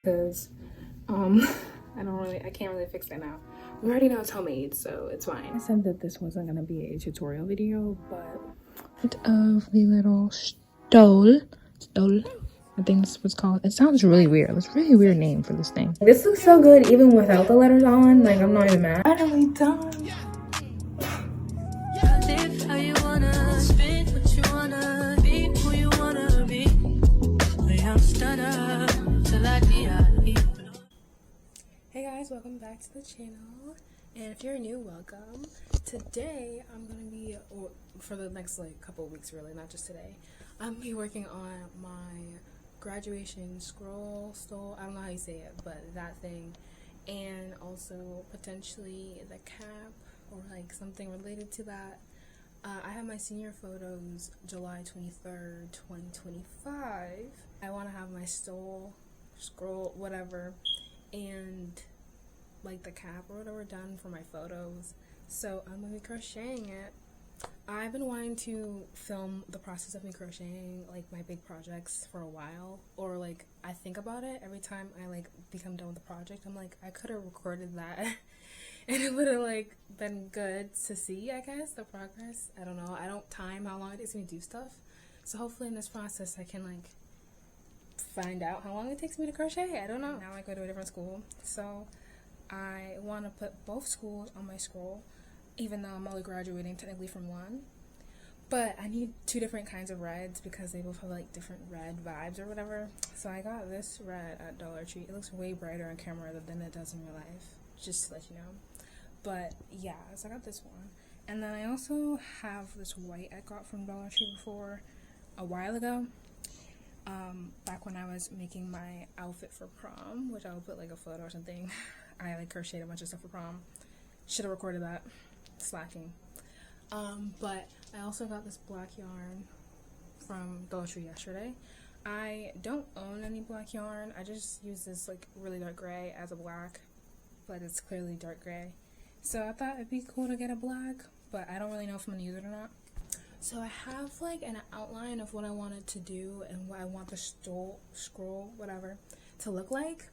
because I can't really fix that now. We already know it's homemade, so it's fine. I said that this wasn't gonna be a tutorial video, but of the little stole, I think that's what's called. It sounds really weird. It's a really weird name for this thing. This looks so good even without the letters on. Like, I'm not even mad. Finally done. Hey guys, welcome back to the channel, and if you're new, welcome. Today I'm gonna be, for the next couple of weeks really, not just today, I'm gonna be working on my graduation stole, I don't know how you say it, but that thing, and also potentially the cap or like something related to that. I have my senior photos July 23rd, 2025. I want to have my scroll, whatever, and like the cap or whatever done for my photos, so I'm gonna be crocheting it. I've been wanting to film the process of me crocheting like my big projects for a while, or like I think about it every time I like become done with the project. I'm like, I could have recorded that and it would have like been good to see, I guess, the progress. I don't know, I don't time how long it takes me to do stuff, so hopefully in this process I can like find out how long it takes me to crochet. I don't know. Now I go to a different school, so I want to put both schools on my scroll, even though I'm only graduating technically from one. But I need two different kinds of reds because they both have like different red vibes or whatever. So I got this red at Dollar Tree. It looks way brighter on camera than it does in real life, just to let you know. But yeah, so I got this one. And then I also have this white I got from Dollar Tree before a while ago. Back when I was making my outfit for prom, which I would put like a photo or something. I like crocheted a bunch of stuff for prom. Should have recorded that. Slacking. But I also got this black yarn from Dollar Tree yesterday. I don't own any black yarn. I just use this like really dark gray as a black, but it's clearly dark gray. So I thought it'd be cool to get a black, but I don't really know if I'm gonna use it or not. So I have like an outline of what I wanted to do and what I want the scroll, whatever, to look like.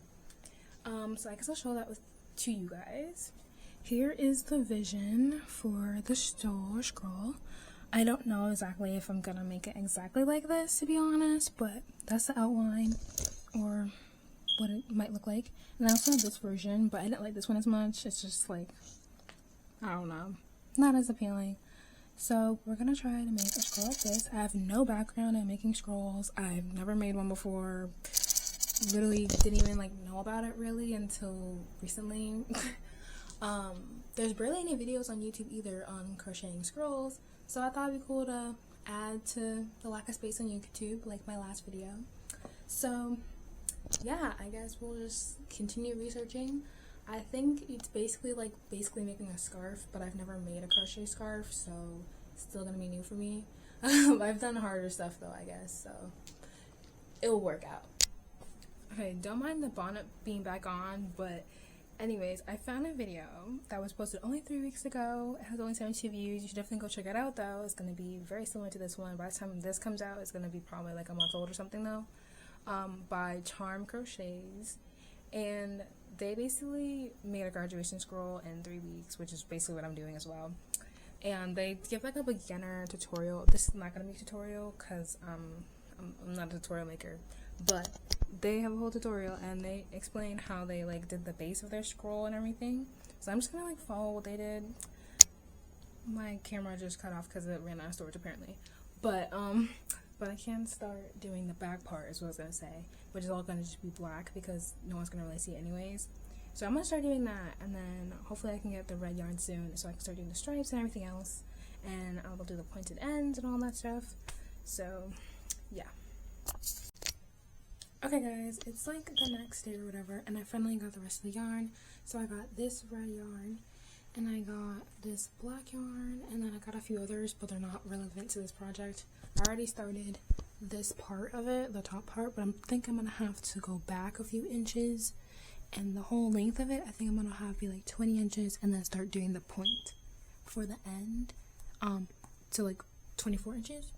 So I guess I'll show that to you guys. Here is the vision for the scroll. I don't know exactly if I'm gonna make it exactly like this, to be honest, but that's the outline or what it might look like. And I also have this version, but I didn't like this one as much. It's just like, I don't know, not as appealing. So we're gonna try to make a scroll like this. I have no background in making scrolls. I've never made one before. Literally didn't even like know about it really until recently. There's barely any videos on YouTube either on crocheting scrolls, so I thought it'd be cool to add to the lack of space on YouTube, like my last video. So yeah, I guess we'll just continue researching. I think it's basically making a scarf, but I've never made a crochet scarf, so it's still gonna be new for me. I've done harder stuff though, I guess, so it'll work out. Okay, don't mind the bonnet being back on, but anyways, I found a video that was posted only 3 weeks ago. It has only 72 views. You should definitely go check it out though. It's gonna be very similar to this one. By the time this comes out, it's gonna be probably like a month old or something though. By Charm Crochets, and they basically made a graduation scroll in 3 weeks, which is basically what I'm doing as well. And they give like a beginner tutorial. This is not gonna be a tutorial because I'm not a tutorial maker, but they have a whole tutorial and they explain how they like did the base of their scroll and everything. So I'm just gonna like follow what they did. My camera just cut off because it ran out of storage apparently, but I can start doing the back part is what I was gonna say, which is all gonna just be black because no one's gonna really see it anyways. So I'm gonna start doing that, and then hopefully I can get the red yarn soon so I can start doing the stripes and everything else, and I'll do the pointed ends and all that stuff. So yeah. Okay guys, it's like the next day or whatever, and I finally got the rest of the yarn. So I got this red yarn, and I got this black yarn, and then I got a few others, but they're not relevant to this project. I already started this part of it, the top part, but I think I'm gonna have to go back a few inches, and the whole length of it, I think I'm gonna have be like 20 inches, and then start doing the point for the end, to like 24 inches.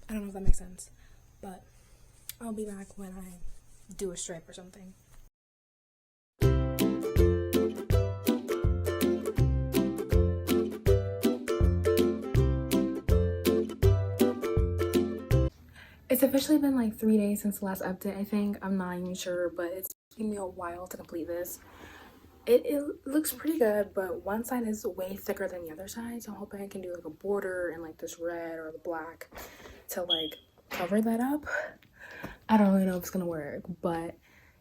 I don't know if that makes sense, but I'll be back when I do a stripe or something. It's officially been like 3 days since the last update, I think. I'm not even sure, but it's taking me a while to complete this. It looks pretty good, but one side is way thicker than the other side, so I'm hoping I can do like a border and like this red or the black to like cover that up. I don't really know if it's gonna work, but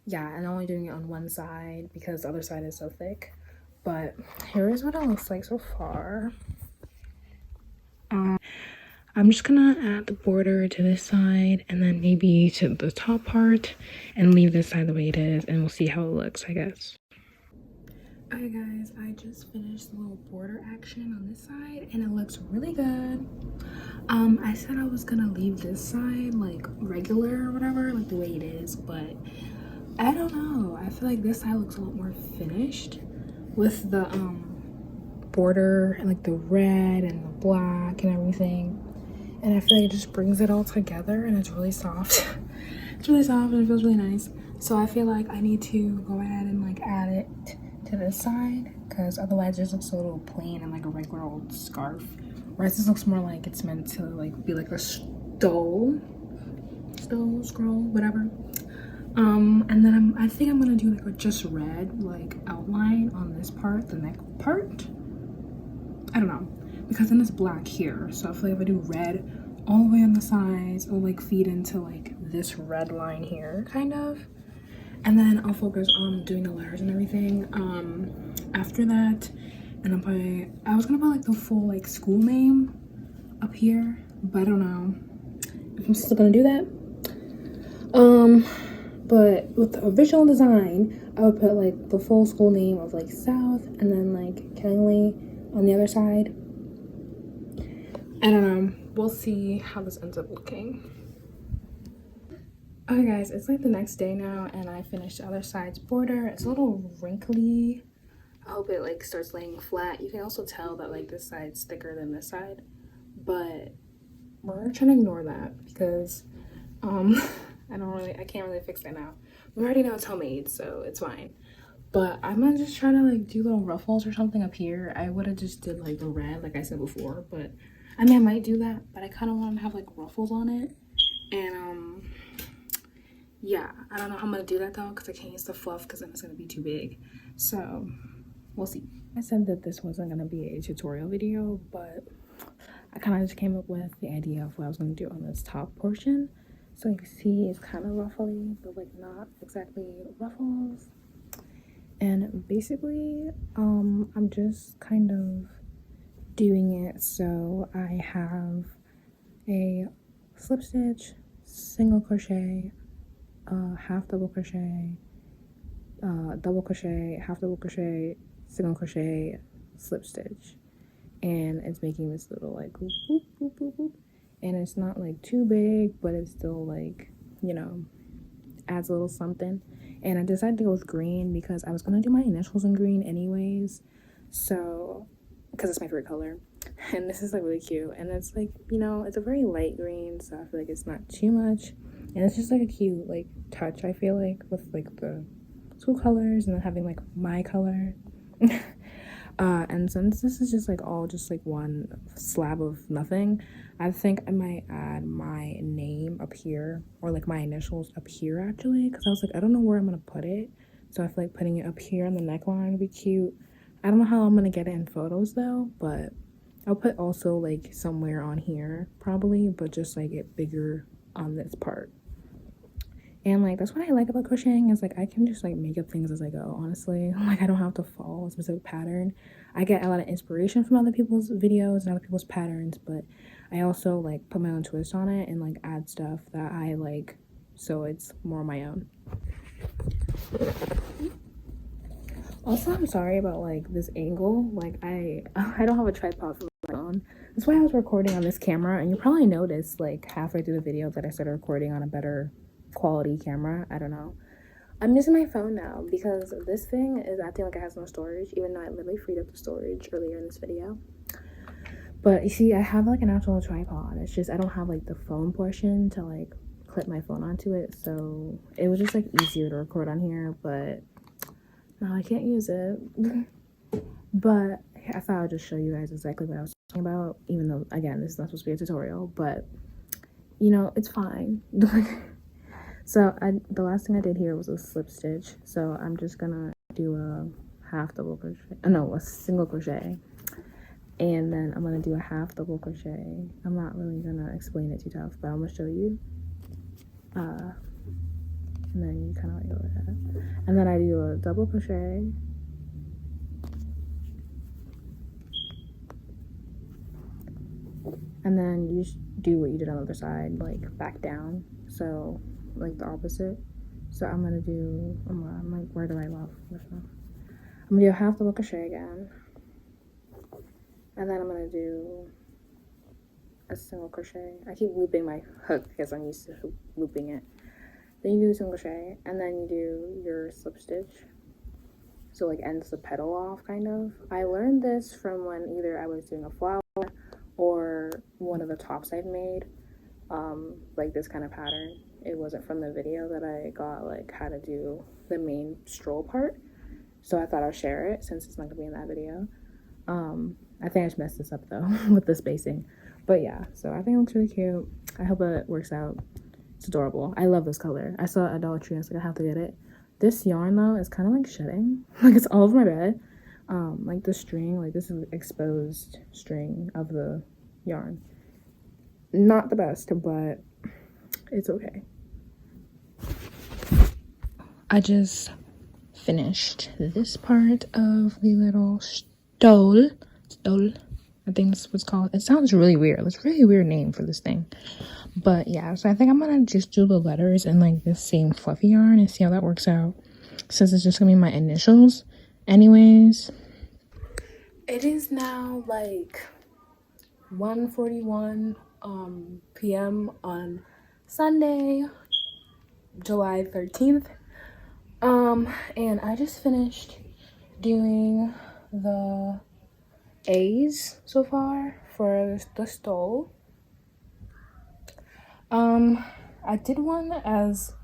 yeah, I'm only doing it on one side because the other side is so thick. But here is what it looks like so far. I'm just gonna add the border to this side and then maybe to the top part and leave this side the way it is, and we'll see how it looks, I guess. Okay guys, I just finished the little border action on this side and it looks really good. I said I was gonna leave this side like regular or whatever, like the way it is, but I don't know. I feel like this side looks a lot more finished with the border and like the red and the black and everything. And I feel like it just brings it all together and it's really soft. It's really soft and it feels really nice. So I feel like I need to go ahead and like add it to this side because otherwise it just looks a little plain and like a regular old scarf. Whereas this looks more like it's meant to like be like a scroll, whatever. And then I think I'm gonna do like a just red like outline on this part, the neck part. I don't know, because then it's black here. So I feel like if I do red all the way on the sides, it'll like feed into like this red line here, kind of. And then I'll focus on doing the letters and everything after that. And I was gonna put like the full like school name up here, but I don't know if I'm still gonna do that. But with the original design, I would put like the full school name of like South and then like Kennelly on the other side. I don't know. We'll see how this ends up looking. Okay guys, it's like the next day now and I finished the other side's border. It's a little wrinkly. I hope it like starts laying flat. You can also tell that like this side's thicker than this side, but we're trying to ignore that because I can't really fix that now. We already know it's homemade, so it's fine. But I'm gonna just try to like do little ruffles or something up here. I would have just did like the red like I said before, but I mean I might do that, but I kind of want to have like ruffles on it. And yeah, I don't know how I'm gonna do that though because I can't use the fluff because then it's gonna be too big. So we'll see. I said that this wasn't gonna be a tutorial video, but I kind of just came up with the idea of what I was gonna do on this top portion. So you can see it's kind of ruffly, but like not exactly ruffles. And basically, I'm just kind of doing it so I have a slip stitch, single crochet, half double crochet, double crochet, half double crochet, single crochet, slip stitch. And it's making this little like boop, boop, boop, boop, boop. And it's not like too big, but it's still like, you know, adds a little something. And I decided to go with green because I was gonna do my initials in green anyways, so because it's my favorite color. And this is like really cute, and it's like, you know, it's a very light green, so I feel like it's not too much, and it's just like a cute like touch, I feel like, with like the school colors and then having like my color. And since this is just like all just like one slab of nothing, I think I might add my name up here or like my initials up here actually, because I was like, I don't know where I'm gonna put it, so I feel like putting it up here on the neckline would be cute. I don't know how I'm gonna get it in photos though, but I'll put also like somewhere on here probably, but just like it bigger on this part. And like that's what I like about crocheting is like I can just like make up things as I go, honestly. Like I don't have to follow a specific pattern. I get a lot of inspiration from other people's videos and other people's patterns, but I also like put my own twist on it and like add stuff that I like, so it's more my own. Also, I'm sorry about like this angle. Like I don't have a tripod for my phone. That's why I was recording on this camera, and you probably noticed like halfway through the video that I started recording on a better quality camera. I don't know. I'm using my phone now because this thing is acting like it has no storage, even though I literally freed up the storage earlier in this video. But you see, I have like an actual tripod. It's just I don't have like the phone portion to like clip my phone onto it, so it was just like easier to record on here, but no, I can't use it. But I thought I'd just show you guys exactly what I was talking about, even though again this is not supposed to be a tutorial. But you know, it's fine. So the last thing I did here was a slip stitch. So I'm just gonna do a half double crochet. No, a single crochet. And then I'm gonna do a half double crochet. I'm not really gonna explain it too tough, but I'm gonna show you. And then you kind of like go like that. And then I do a double crochet. And then you just do what you did on the other side, like back down. So like the opposite. So I'm gonna do, I'm like, where do I love? I'm gonna do a half double crochet again. And then I'm gonna do a single crochet. I keep looping my hook because I'm used to looping it. Then you do a single crochet, and then you do your slip stitch. So like ends the petal off, kind of. I learned this from when either I was doing a flower or one of the tops I've made, like this kind of pattern. It wasn't from the video that I got, like how to do the main stroll part. So I thought I'll share it since it's not gonna be in that video. I think I just messed this up though with the spacing. But yeah, so I think it looks really cute. I hope it works out. It's adorable. I love this color. I saw it at Dollar Tree. I was like, I have to get it. This yarn though is kind of like shedding. Like it's all over my bed. Like the string, like this is exposed string of the yarn. Not the best, but it's okay. I just finished this part of the little stole. I think that's what it's called. It sounds really weird. It's a really weird name for this thing. But yeah, so I think I'm gonna just do the letters in like this same fluffy yarn and see how that works out, since it's just gonna be my initials anyways. It is now like 1:41 p.m. on Sunday, July 13th. And I just finished doing the A's so far for the stole. I did one as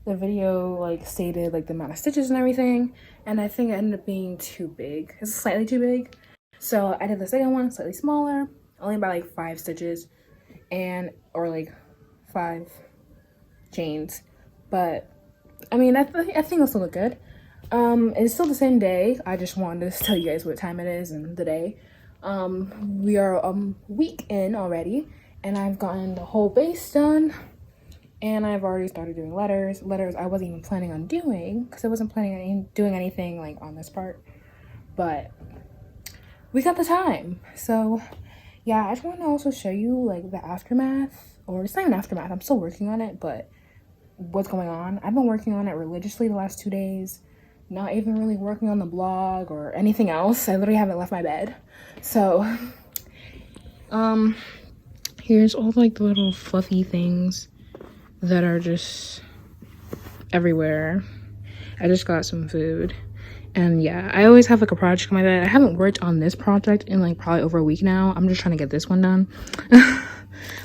the video like stated, like the amount of stitches and everything, and I think it ended up being too big. It's slightly too big. So I did the second one slightly smaller, only by like 5 stitches or like 5 chains. But I mean, I think it'll still look good. It's still the same day. I just wanted to tell you guys what time it is and the day. We are a week in already, and I've gotten the whole base done, and I've already started doing letters. I wasn't even planning on doing, because I wasn't planning on doing anything like on this part, but we got the time. So yeah, I just want to also show you like the aftermath, or it's not even aftermath, I'm still working on it, but what's going on. I've been working on it religiously the last 2 days, not even really working on the blog or anything else. I literally haven't left my bed. So here's all like the little fluffy things that are just everywhere. I just got some food, and yeah, I always have like a project on my bed. I haven't worked on this project in like probably over a week now. I'm just trying to get this one done.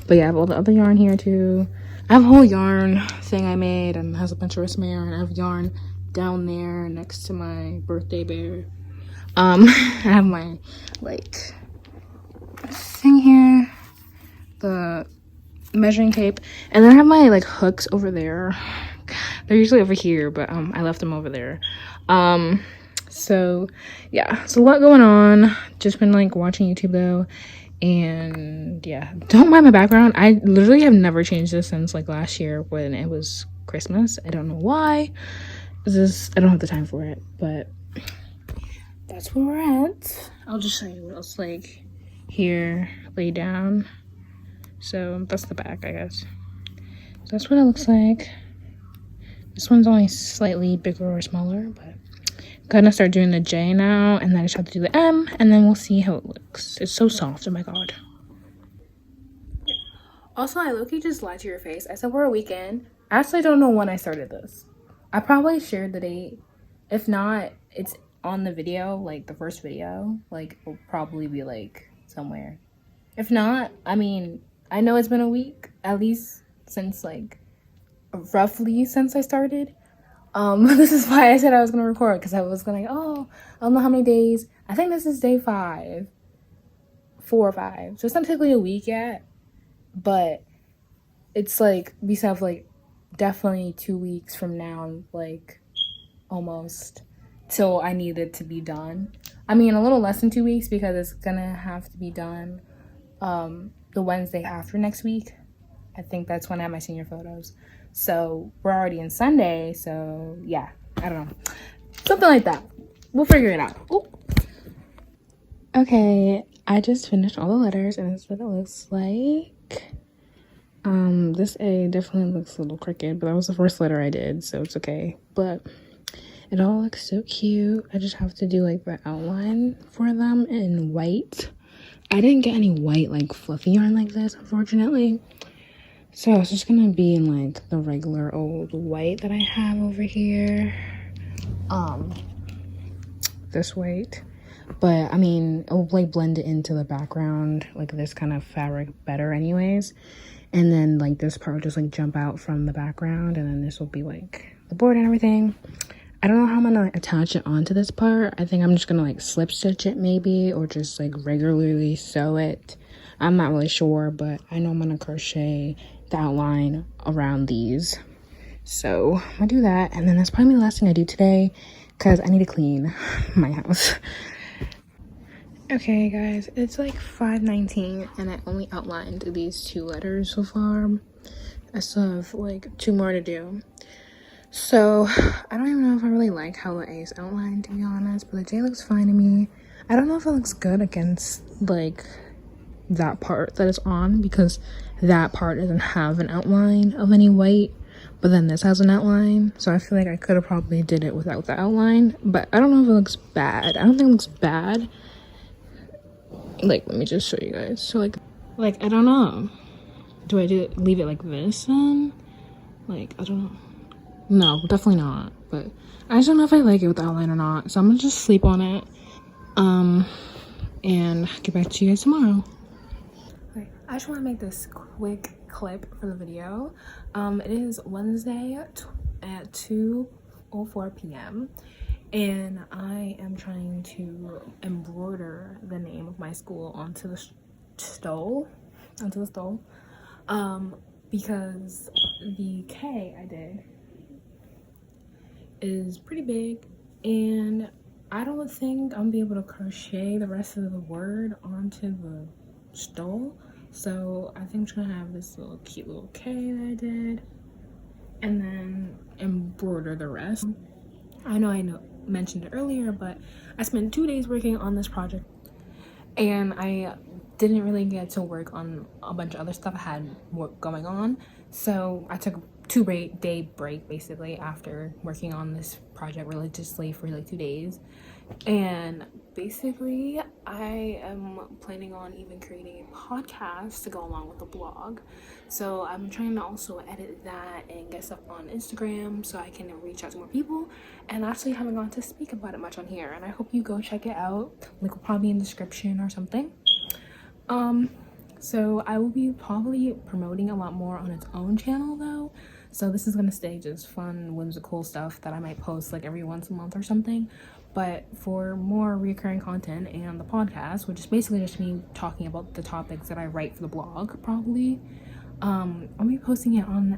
But yeah, I have all the other yarn here too. I have a whole yarn thing I made, and it has a bunch of rest of my yarn. I have yarn down there next to my birthday bear. I have my like thing here, the measuring tape, and then I have my like hooks over there. They're usually over here, but I left them over there. So yeah, it's a lot going on. Just been like watching YouTube though, and yeah, don't mind my background. I literally have never changed this since like last year when it was Christmas. I don't know why. I don't have the time for it, but that's where we're at. I'll just show you what else like here laid down. So that's the back, I guess. So that's what it looks like. This one's only slightly bigger or smaller, but I'm gonna start doing the J now, and then I just have to do the M, and then we'll see how it looks. It's so soft, oh my god. Also, I low-key just lied to your face. I said we're a weekend. I actually don't know when I started this. I probably shared the date. If not, it's on the video, like the first video. Like, it'll probably be like somewhere. If not, I mean, I know it's been a week, at least since like roughly since I started. This is why I said I was gonna record, because I was gonna I don't know how many days. I think this is day 5, 4 or 5, so it's not technically a week yet, but it's like we still have like definitely 2 weeks from now, like almost, till I need it to be done. I mean, a little less than 2 weeks because it's gonna have to be done the Wednesday after next week. I think that's when I have my senior photos. So we're already in Sunday. So yeah, I don't know. Something like that. We'll figure it out. Ooh. Okay, I just finished all the letters and this is what it looks like. This A definitely looks a little crooked, but that was the first letter I did, so it's okay. But it all looks so cute. I just have to do like the outline for them in white. I didn't get any white like fluffy yarn like this, unfortunately. So it's just gonna be in like the regular old white that I have over here. This white. But I mean, it'll like blend it into the background, like this kind of fabric better anyways. And then like this part will just like jump out from the background, and then this will be like the board and everything. I don't know how I'm gonna like attach it onto this part. I think I'm just gonna like slip stitch it maybe, or just like regularly sew it. I'm not really sure, but I know I'm gonna crochet the outline around these. So I'm gonna do that, and then that's probably the last thing I do today because I need to clean my house. Okay guys, it's like 5:19 and I only outlined these 2 letters so far. I still have like 2 more to do. So I don't even know if I really like how the A is outlined, to be honest, but the J looks fine to me. I don't know if it looks good against like that part that it's on, because that part doesn't have an outline of any white, but then this has an outline. So I feel like I could have probably did it without the outline, but I don't know if it looks bad. I don't think it looks bad. Like, let me just show you guys. So like I don't know, do I leave it like this then? Like, I don't know. No, definitely not. But I just don't know if I like it with the outline or not, so I'm gonna just sleep on it and get back to you guys tomorrow. Okay, I just want to make this quick clip for the video. It is Wednesday at 2:04 p.m. and I am trying to embroider the name of my school onto the stole, because the K I did is pretty big, and I don't think I'm gonna be able to crochet the rest of the word onto the stole. So I think I'm just gonna have this little cute little K that I did, and then embroider the rest. I know mentioned it earlier, but I spent 2 days working on this project, and I didn't really get to work on a bunch of other stuff. I had work going on, so I took a 2-day break basically after working on this project religiously for like 2 days. And basically I am planning on even creating a podcast to go along with the blog, so I'm trying to also edit that and get stuff on Instagram so I can reach out to more people. And actually haven't gone to speak about it much on here, and I hope you go check it out. Link will probably be in the description or something. So I will be probably promoting a lot more on its own channel though. So this is gonna stay just fun, whimsical stuff that I might post like every once a month or something. But for more recurring content and the podcast, which is basically just me talking about the topics that I write for the blog, probably, I'll be posting it on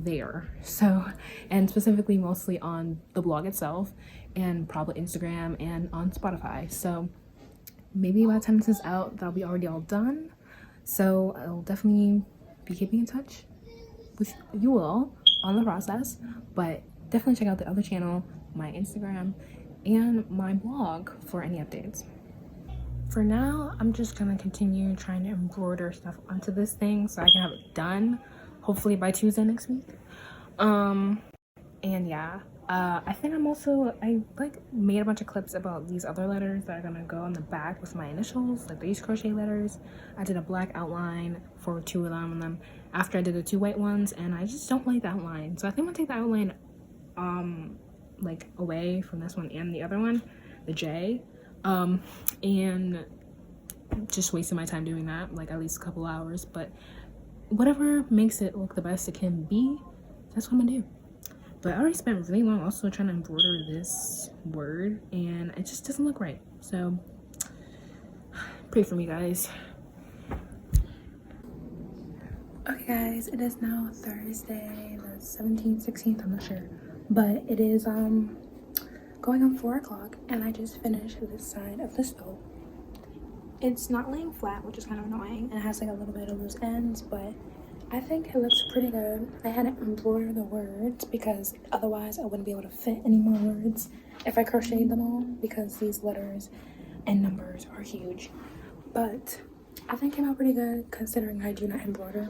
there. So, and specifically mostly on the blog itself, and probably Instagram and on Spotify. So maybe by the time this is out, that'll be already all done. So I'll definitely be keeping in touch with you all on the process, but definitely check out the other channel, my Instagram, and my blog for any updates. For now, I'm just gonna continue trying to embroider stuff onto this thing so I can have it done, hopefully by Tuesday next week. And yeah, I think I like made a bunch of clips about these other letters that are gonna go on the back with my initials, like these crochet letters. I did a black outline for 2 of them, and then after I did the 2 white ones, and I just don't like the outline, so I think I'm gonna take the outline like away from this one and the other one, the J, and just wasting my time doing that, like at least a couple hours. But whatever makes it look the best it can be, that's what I'm gonna do. But I already spent really long also trying to embroider this word, and it just doesn't look right. So pray for me, guys. Okay Okay guys, it is now Thursday, the 17th, 16th, I'm not sure. But it is going on 4 o'clock and I just finished this side of the stove. It's not laying flat, which is kind of annoying, and it has like a little bit of loose ends, but I think it looks pretty good. I had to embroider the words because otherwise I wouldn't be able to fit any more words if I crocheted them all, because these letters and numbers are huge. But I think it came out pretty good considering I do not embroider,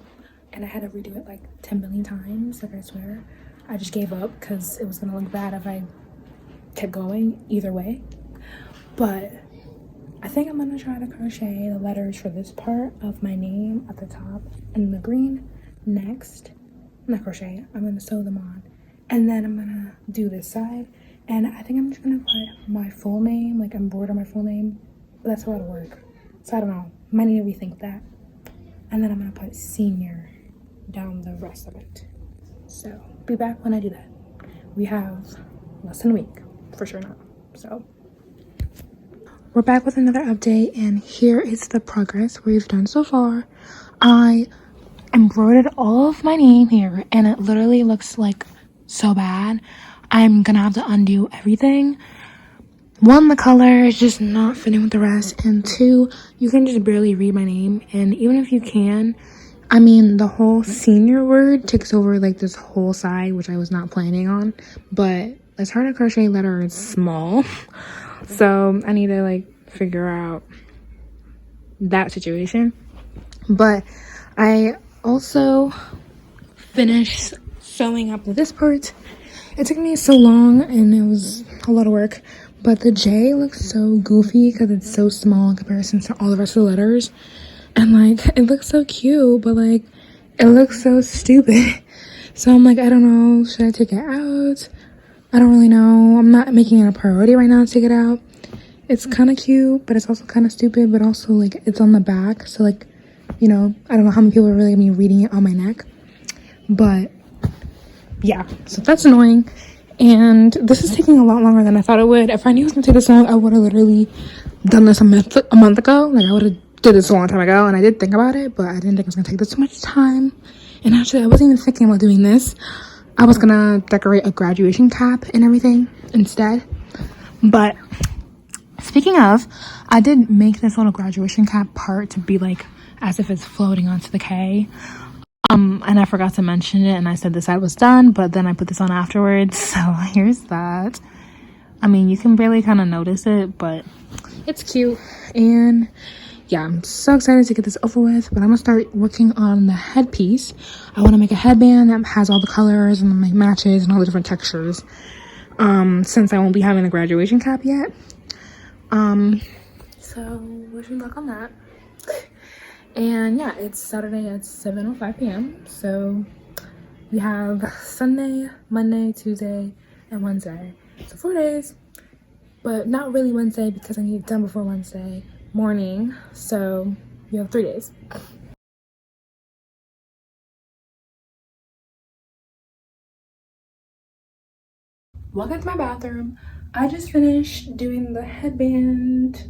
and I had to redo it like 10 million times. Like, I swear, I just gave up because it was gonna look bad if I kept going either way. But I think I'm gonna try to crochet the letters for this part of my name at the top and the green next. Not crochet, I'm gonna sew them on, and then I'm gonna do this side, and I think I'm just gonna put my full name, like embroider my full name, but that's a lot of work, so I don't know, might need to rethink that. And then I'm gonna put senior down the rest of it. So be back when I do that. We have less than a week, for sure not. So we're back with another update, and here is the progress we've done so far. I embroidered all of my name here, and it literally looks like so bad. I'm gonna have to undo everything. One, the color is just not fitting with the rest, and two, you can just barely read my name. And even if you can, I mean, the whole senior word takes over like this whole side, which I was not planning on, but it's hard to crochet letters small. So I need to like figure out that situation. But I also finished sewing up this part. It took me so long and it was a lot of work, but the J looks so goofy because it's so small in comparison to all the rest of the letters, and like it looks so cute, but like it looks so stupid. So I'm like, I don't know, should I take it out? I don't really know. I'm not making it a priority right now to take it out. It's kind of cute, but it's also kind of stupid, but also like it's on the back, so like, you know, I don't know how many people are really gonna be reading it on my neck. But yeah, so that's annoying, and this is taking a lot longer than I thought it would. If I knew it was gonna take this long, I would have literally done this a month ago. Like, I would have did this a long time ago, and I did think about it, but I didn't think it was gonna take this much time. And actually, I wasn't even thinking about doing this. I was gonna decorate a graduation cap and everything instead. But speaking of, I did make this little graduation cap part to be like as if it's floating onto the K. And I forgot to mention it, and I said this side was done, but then I put this on afterwards. So here's that. I mean, you can barely kind of notice it, but it's cute. And yeah, I'm so excited to get this over with. But I'm gonna start working on the headpiece. I want to make a headband that has all the colors and like matches and all the different textures, since I won't be having a graduation cap yet. So wish me luck on that. And yeah, it's Saturday at 7:05 p.m. So we have Sunday, Monday, Tuesday, and Wednesday. So 4 days, but not really Wednesday because I need it done before Wednesday morning. So we have 3 days. Welcome to my bathroom. I just finished doing the headband.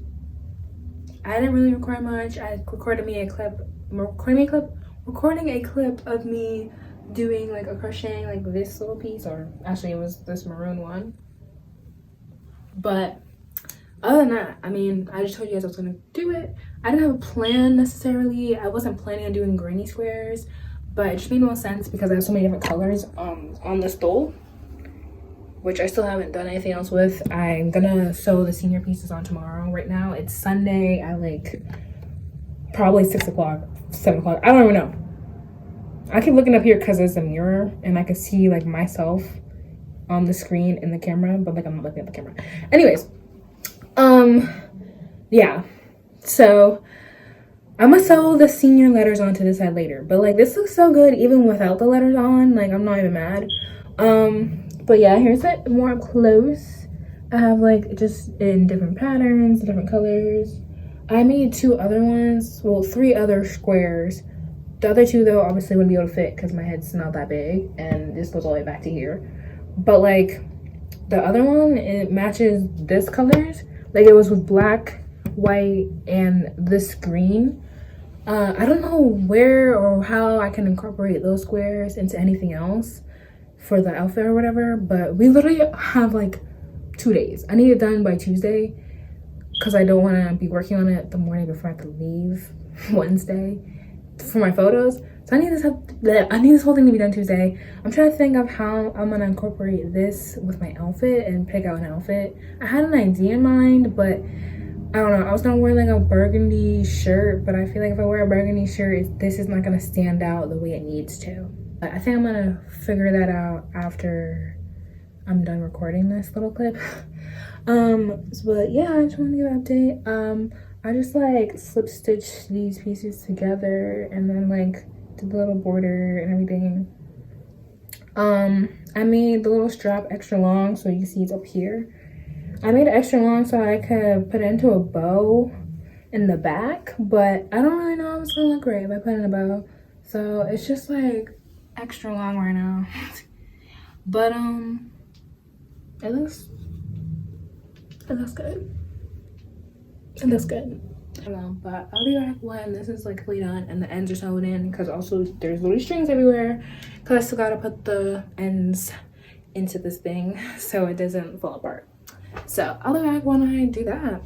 I didn't really record much. I recording a clip of me doing like a crocheting like this little piece, or actually it was this maroon one. But other than that, I mean, I just told you guys I was gonna do it. I didn't have a plan necessarily. I wasn't planning on doing granny squares, but it just made more sense because I have so many different colors on the stole, which I still haven't done anything else with. I'm gonna sew the senior pieces on tomorrow. Right now it's Sunday at like probably 6 o'clock, 7 o'clock. I don't even know. I keep looking up here because there's a mirror and I can see like myself on the screen in the camera, but like I'm not looking at the camera. Anyways, yeah. So I'm gonna sew the senior letters onto this side later. But like this looks so good even without the letters on. Like, I'm not even mad. But yeah, here's it more up close. I have like just in different patterns, different colors. I made 2 other ones, well 3 other squares. The other 2 though obviously wouldn't be able to fit because my head's not that big and this goes all the way back to here. But like the other one, it matches this colors. Like, it was with black, white, and this green. I don't know where or how I can incorporate those squares into anything else for the outfit or whatever, but we literally have like 2 days. I need it done by Tuesday because I don't want to be working on it the morning before I have to leave Wednesday for my photos. So I need this whole thing to be done Tuesday. I'm trying to think of how I'm gonna incorporate this with my outfit and pick out an outfit. I had an idea in mind, but I don't know. I was gonna wear like a burgundy shirt, but I feel like if I wear a burgundy shirt, this is not gonna stand out the way it needs to. But I think I'm gonna figure that out after I'm done recording this little clip. But yeah, I just want to give an update. I just like slip stitched these pieces together and then like did the little border and everything. I made the little strap extra long so you can see it's up here. I made it extra long so I could put it into a bow in the back, but I don't really know if it's gonna look great if I put it in a bow. So it's just like extra long right now. But it looks good. It looks good. I don't know, but I'll be back when this is like completely done and the ends are sewed in, because also there's little strings everywhere because I still gotta put the ends into this thing so it doesn't fall apart. So I'll be back when I do that.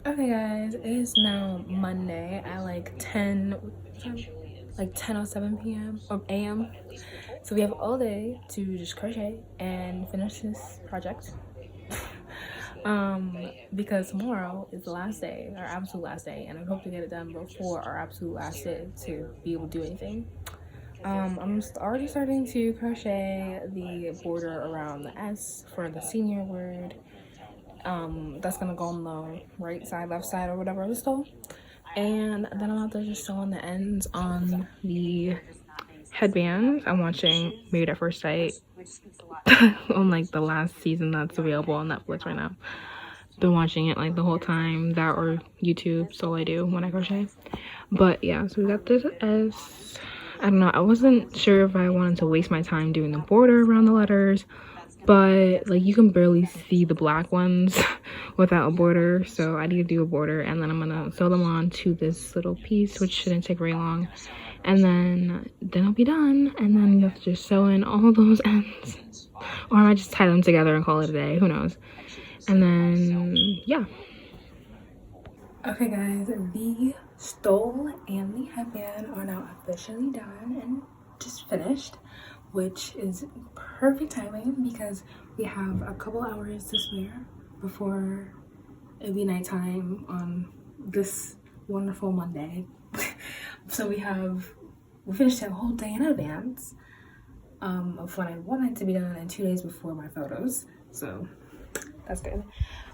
Okay guys, it is now Monday at like 10:07 p.m. or a.m. So we have all day to just crochet and finish this project. Because tomorrow is the last day, our absolute last day, and I hope to get it done before our absolute last day to be able to do anything. I'm already starting to crochet the border around the S for the senior word. That's gonna go on the right side, left side, or whatever the stole. And then I'm about to just sew on the ends on the headbands. I'm watching Married at First Sight on like the last season that's available on Netflix right now. Been watching it like the whole time, that or YouTube, so I do when I crochet. But yeah, so we got this as, I don't know, I wasn't sure if I wanted to waste my time doing the border around the letters, but like you can barely see the black ones without a border, so I need to do a border, and then I'm gonna sew them on to this little piece, which shouldn't take very long, and then I'll be done. And then you have to just sew in all those ends, or I might just tie them together and call it a day, who knows. And then yeah. Okay guys, the stole and the headband are now officially done and just finished, which is perfect timing because we have a couple hours to spare before it'll be nighttime on this wonderful Monday. So we finished a whole day in advance of when I wanted to be done, and 2 days before my photos, so that's good.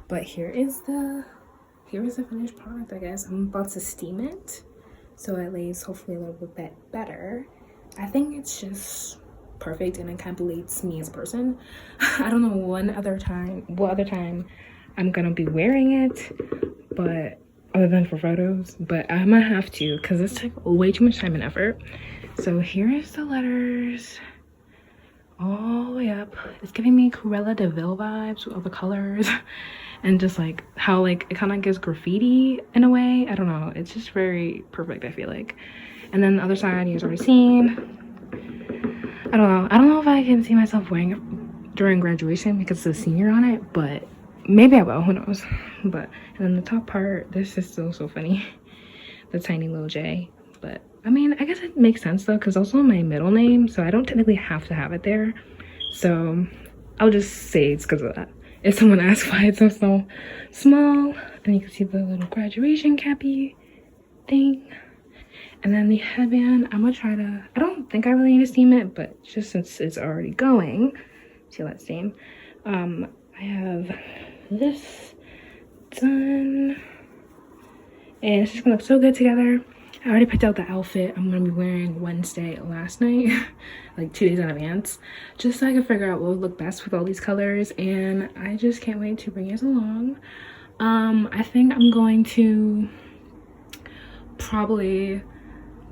But here is the finished product, I guess. I'm about to steam it so it lays hopefully a little bit better. I think it's just perfect and encapsulates me as a person. I don't know what other time I'm gonna be wearing it, but other than for photos, but I'm gonna have to because this took way too much time and effort. So here is the letters all the way up. It's giving me Cruella de Vil vibes with all the colors and just like how like it kind of gives graffiti in a way. I don't know, it's just very perfect, I feel like. And then the other side you guys already seen. I don't know if I can see myself wearing it during graduation because it's a senior on it, but maybe I will, who knows. But and then the top part, this is still so funny, the tiny little J. But I mean, I guess it makes sense though, because also my middle name, so I don't technically have to have it there. So I'll just say it's because of that. If someone asks why it's so small, then you can see the little graduation cappy thing. And then the headband, I'm gonna try to, I don't think I really need to steam it, but just since it's already going, see that steam. I have this done, and it's just gonna look so good together. I already picked out the outfit I'm gonna be wearing Wednesday last night, like 2 days in advance, just so I can figure out what would look best with all these colors, and I just can't wait to bring you guys along. I think I'm going to probably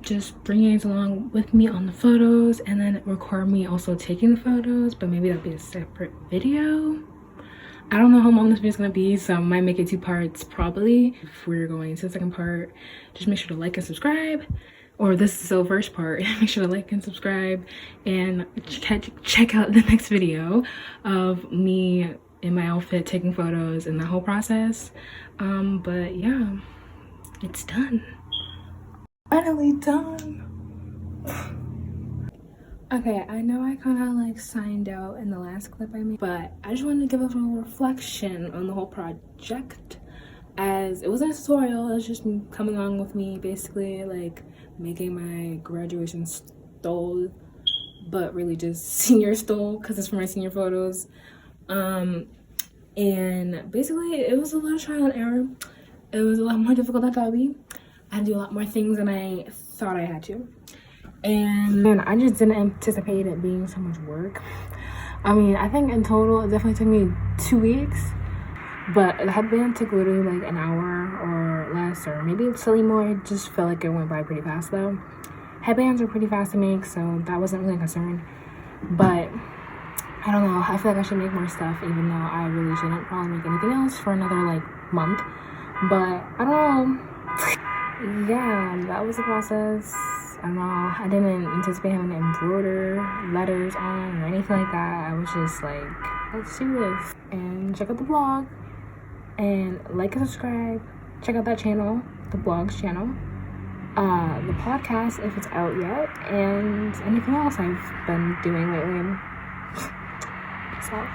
just bring you guys along with me on the photos and then record me also taking the photos, but maybe that'll be a separate video. I don't know how long this video is gonna be, so I might make it 2 parts probably. If we're going to the second part, just make sure to like and subscribe. Or this is the first part. Make sure to like and subscribe and check out the next video of me in my outfit taking photos and the whole process. But yeah, it's done. Finally done. Okay, I know I kind of like signed out in the last clip I made, but I just wanted to give a little reflection on the whole project, as it wasn't a tutorial. It was just coming on with me, basically like making my graduation stole, but really just senior stole because it's for my senior photos. And basically it was a lot of trial and error. It was a lot more difficult than I thought it would be. I had to do a lot more things than I thought I had to. And then I just didn't anticipate it being so much work. I mean, I think in total it definitely took me 2 weeks, but the headband took literally like an hour or less, or maybe it's slightly more. It just felt like it went by pretty fast though. Headbands are pretty fast to make, so that wasn't really a concern. But I don't know, I feel like I should make more stuff, even though I really shouldn't probably make anything else for another like month. But I don't know. Yeah, that was the process. I don't know, I didn't anticipate having to embroider letters on or anything like that. I was just like, let's do this. And check out the vlog and like and subscribe. Check out that channel, the vlogs channel, the podcast if it's out yet, and anything else I've been doing lately. Peace out.